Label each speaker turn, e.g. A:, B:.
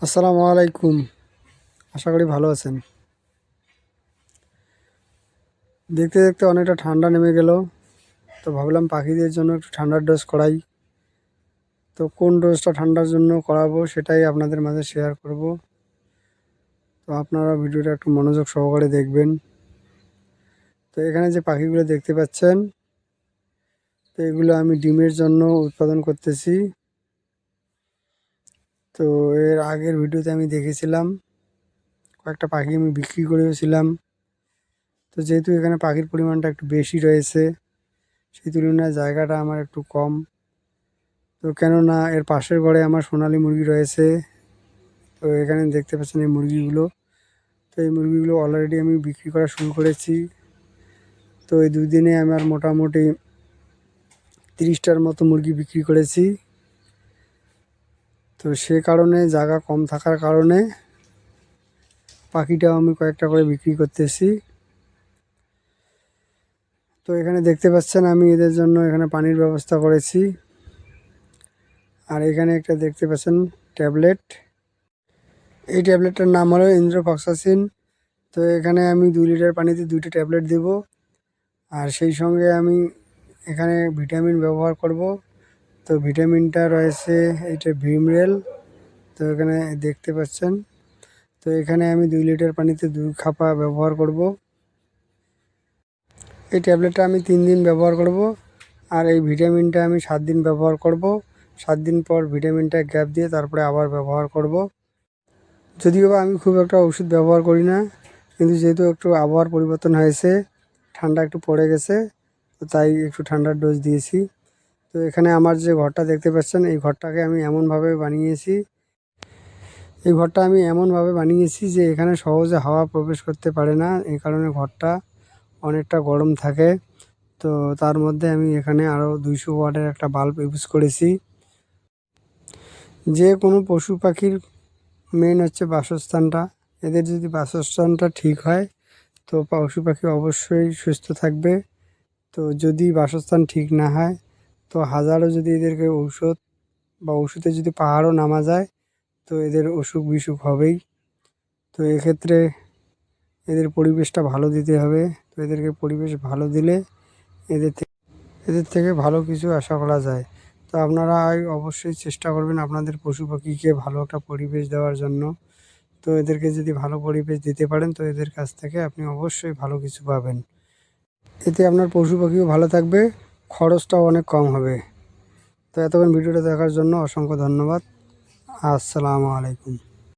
A: আসসালামু আলাইকুম। আশা করি ভালো আছেন। দেখতে দেখতে অনেকটা ঠান্ডা নেমে গেল, তো ভাবলাম পাখিদের জন্য একটু ঠান্ডার ডোজ করাই। তো কোন ডোজটা ঠান্ডার জন্য করাবো সেটাই আপনাদের মাঝে শেয়ার করব। তো আপনারা ভিডিওটা একটু মনোযোগ সহকারে দেখবেন। তো এখানে যে পাখিগুলো দেখতে পাচ্ছেন, তো এগুলো আমি ডিমের জন্য উৎপাদন করতেছি। তো এর আগের ভিডিওতে আমি দেখেছিলাম কয়েকটা পাখি আমি বিক্রি করেছিলাম। তো যেহেতু এখানে পাখির পরিমাণটা একটু বেশি রয়েছে, সেই তুলনায় জায়গাটা আমার একটু কম। তো কেননা এর পাশের ঘরে আমার সোনালী মুরগি রয়েছে। তো এখানে দেখতে পাচ্ছেন এই মুরগিগুলো। তো এই মুরগিগুলো অলরেডি আমি বিক্রি করা শুরু করেছি। তো এই 2 দিনে আমার মোটামুটি 30টার মতো মুরগি বিক্রি করেছি। তো সে কারণে জায়গা কম থাকার কারণে পাখিটাও আমি কয়েকটা করে বিক্রি করতেছি। তো এখানে দেখতে পাচ্ছেন আমি এদের জন্য এখানে পানির ব্যবস্থা করেছি। আর এখানে একটা দেখতে পাচ্ছেন ট্যাবলেট। এই ট্যাবলেটটার নাম হলো ইন্দ্রোফক্সাসিন। তো এখানে আমি 2 লিটার পানিতে 2টা ট্যাবলেট দেব। আর সেই সঙ্গে আমি এখানে ভিটামিন ব্যবহার করব। তো ভিটামিনটা রয়েছে এইটা ভিমরেল। তো এখানে দেখতে পাচ্ছেন। তো এখানে আমি 2 লিটার পানিতে 2 খাপা ব্যবহার করব। এই ট্যাবলেটটা আমি 3 দিন ব্যবহার করব। আর এই ভিটামিনটা আমি 7 দিন ব্যবহার করব। 7 দিন পর ভিটামিনটা গ্যাপ দিয়ে তারপরে আবার ব্যবহার করব। যদিও বা আমি খুব একটা ওষুধ ব্যবহার করি না, কিন্তু যেহেতু একটু আবহাওয়ার পরিবর্তন হয়েছে, ঠান্ডা একটু পড়ে গেছে, তো তাই একটু ঠান্ডার ডোজ দিয়েছি। তো এখানে আমার যে ঘরটা দেখতে পাচ্ছেন, এই ঘরটাকে আমি এমনভাবে বানিয়েছি যে এখানে সহজে হাওয়া প্রবেশ করতে পারে না। এই কারণে ঘরটা অনেকটা গরম থাকে। তো তার মধ্যে আমি এখানে আরও 200 ওয়াটের একটা বাল্ব ইউজ করেছি। যে কোনো পশু পাখির মেন হচ্ছে বাসস্থানটা। এদের যদি বাসস্থানটা ঠিক হয়, তো পশু পাখি অবশ্যই সুস্থ থাকবে। তো যদি বাসস্থান ঠিক না হয়, তো হাজারও যদি এদেরকে ঔষধ বা ওষুধে যদি পাহাড়ও নামা যায়, তো এদের অসুখ বিসুখ হবেই। তো এক্ষেত্রে এদের পরিবেশটা ভালো দিতে হবে। তো এদেরকে পরিবেশ ভালো দিলে এদের থেকে ভালো কিছু আশা করা যায়। তো আপনারা অবশ্যই চেষ্টা করবেন আপনাদের পশু পাখিকে ভালো একটা পরিবেশ দেওয়ার জন্য। তো এদেরকে যদি ভালো পরিবেশ দিতে পারেন, তো এদের কাছ থেকে আপনি অবশ্যই ভালো কিছু পাবেন। এতে আপনার পশু পাখিও ভালো থাকবে, খরচটাও অনেক কম হবে। তো এতক্ষণ ভিডিওটা দেখার জন্য অসংখ্য ধন্যবাদ। আসসালামু আলাইকুম।